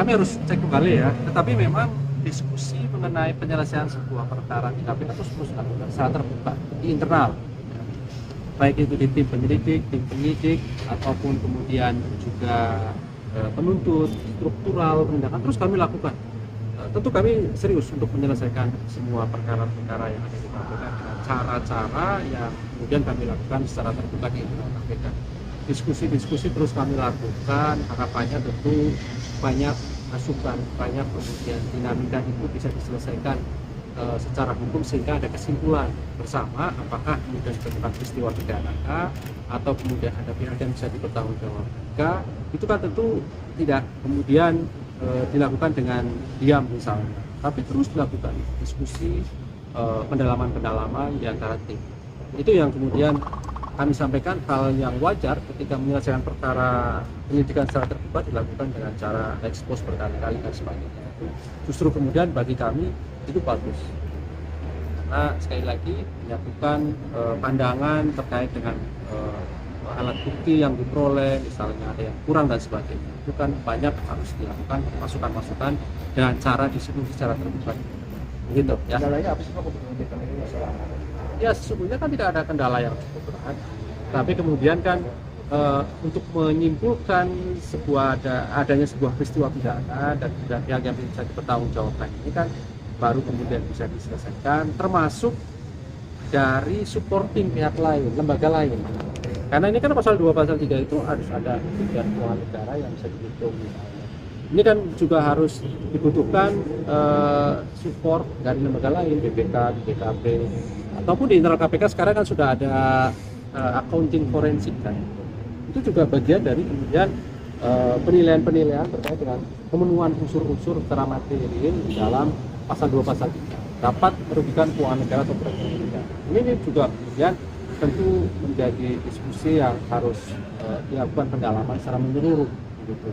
kami harus cek kembali ya. Tetapi memang diskusi mengenai penyelesaian sebuah perkara di KPK terus dilakukan secara terbuka di internal, baik itu di tim penyelidik, tim penyidik, ataupun kemudian juga penuntut, struktural, penindakan terus kami lakukan. Tentu kami serius untuk menyelesaikan semua perkara-perkara yang ada di KPK dengan cara-cara yang kemudian kami lakukan secara terbuka di internal KPK. Diskusi-diskusi terus kami lakukan, harapannya tentu banyak masukan, banyak kemudian dinamika itu bisa diselesaikan secara hukum sehingga ada kesimpulan bersama apakah kemudian terjadi peristiwa pidana atau kemudian ada pihak yang bisa dipertanggungjawabkan. Itu kan tentu tidak kemudian dilakukan dengan diam misalnya, tapi terus dilakukan diskusi, pendalaman-pendalaman di antara tim. Itu yang kemudian kami sampaikan hal yang wajar ketika menyelesaikan perkara penyidikan secara terbuka dilakukan dengan cara ekspos berkali-kali dan sebagainya. Justru kemudian bagi kami itu bagus, karena sekali lagi menyatukan pandangan terkait dengan alat bukti yang diperoleh, misalnya ada yang kurang dan sebagainya. Itu kan banyak harus dilakukan masukan-masukan dengan cara diskusi secara terbuka. Gitu ya. Kendalanya apa sih Pak penyidikan ini masalah? Ya sesungguhnya kan tidak ada kendala yang cukup berat, tapi kemudian kan untuk menyimpulkan adanya sebuah peristiwa pidana dan pihak yang bisa dipertanggungjawabkan ini kan baru kemudian bisa diselesaikan, termasuk dari supporting pihak lain, lembaga lain. Karena ini kan pasal 2, pasal 3 itu harus ada kerugian keuangan negara yang bisa dihitung misalnya. Ini kan juga harus dibutuhkan support dari lembaga lain, BPK, BPKP, ataupun di internal KPK sekarang kan sudah ada accounting forensik kan. Itu juga bagian dari kemudian penilaian-penilaian terkait dengan pemenuhan unsur-unsur secara materi di dalam pasal 2, pasal 3 dapat merugikan keuangan negara atau perekonomian negara. Ini juga kemudian tentu menjadi diskusi yang harus dilakukan pendalaman secara menyeluruh gitu.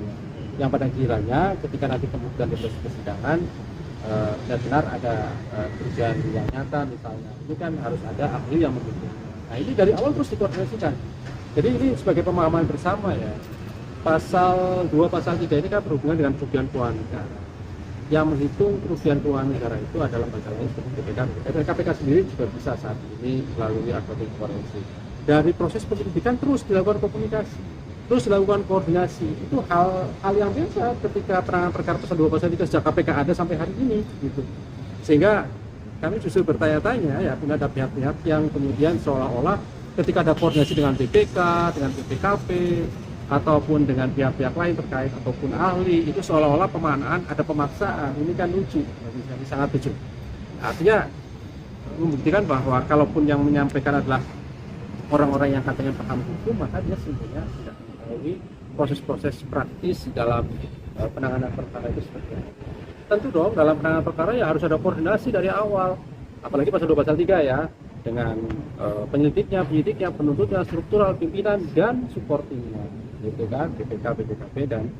Yang pada kiranya ketika nanti kemudian di proses persidangan benar-benar ada kerugian yang nyata misalnya, ini kan harus ada ahli yang mendukung. Nah ini dari awal terus dikoordinasikan. Jadi ini sebagai pemahaman bersama ya, pasal 2, pasal 3 ini kan berhubungan dengan kerugian keuangan negara. Yang menghitung kerugian keuangan negara itu adalah lembaga lain seperti BPK. KPK sendiri juga bisa saat ini melalui accounting forensik. Dari proses penyelidikan terus dilakukan komunikasi, terus dilakukan koordinasi. Itu hal yang biasa ketika penanganan perkara pasal 2, pasal 3 sejak KPK ada sampai hari ini gitu. Sehingga kami justru bertanya-tanya ya, ada pihak-pihak yang kemudian seolah-olah ketika ada koordinasi dengan BPK, dengan BPKP, ataupun dengan pihak-pihak lain terkait ataupun ahli, itu seolah-olah pemanaan ada pemaksaan. Ini kan lucu, ini sangat lucu. Artinya membuktikan bahwa kalaupun yang menyampaikan adalah orang-orang yang katanya paham hukum, maka dia sebenarnya tidak mengetahui proses-proses praktis dalam penanganan perkara itu seperti apa. Tentu dong dalam penanganan perkara ya harus ada koordinasi dari awal, apalagi pasal 2, pasal 3 ya, dengan penyelidiknya, penuntutnya, struktural, pimpinan, dan supportingnya gitu kan, BPK, BPKP, dan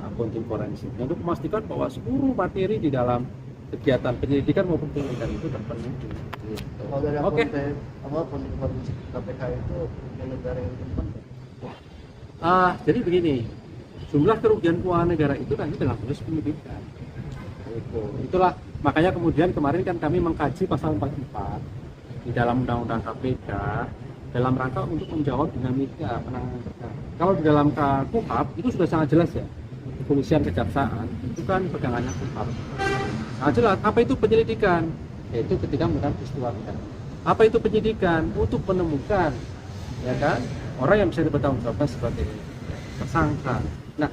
accounting forensik untuk memastikan bahwa seluruh materi di dalam kegiatan penyelidikan maupun penyidikan itu terpenuhi gitu. Kalau dari accounting forensik KPK itu kerugian negara yang penting. Jadi begini, jumlah kerugian keuangan negara itu nanti dalam proses penyidikan. Itulah makanya kemudian kemarin kan kami mengkaji pasal 44 di dalam undang-undang KPK dalam rangka untuk menjawab dinamika penanganan perkara. Kalau di dalam KUHP itu sudah sangat jelas ya, kepolisian, kejaksaan itu kan pegangannya KUHP. Sangat jelas apa itu penyelidikan, yaitu ketika melakukan peristiwa pidana. Apa itu penyidikan? Untuk menemukan ya kan orang yang bisa dipertanggungjawabkan sebagai tersangka. Nah,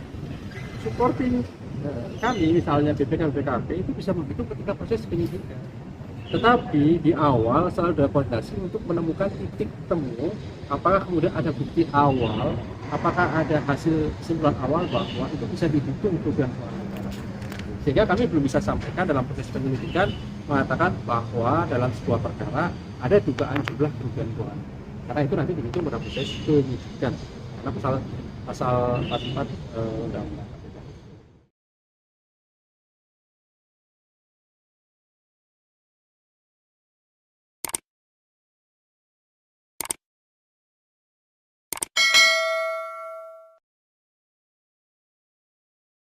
supporting kami misalnya BPK, BPKP itu bisa begitu ketika proses penyidikan. Tetapi di awal selalu ada koordinasi untuk menemukan titik temu, apakah kemudian ada bukti awal, apakah ada hasil kesimpulan awal bahwa itu bisa dihitung kerugian keuangan negara. Sehingga kami belum bisa sampaikan dalam proses penyelidikan mengatakan bahwa dalam sebuah perkara ada dugaan jumlah kerugian keuangan. Karena itu nanti dihitung pada proses penyidikan. Karena pasal 44 undang-undang.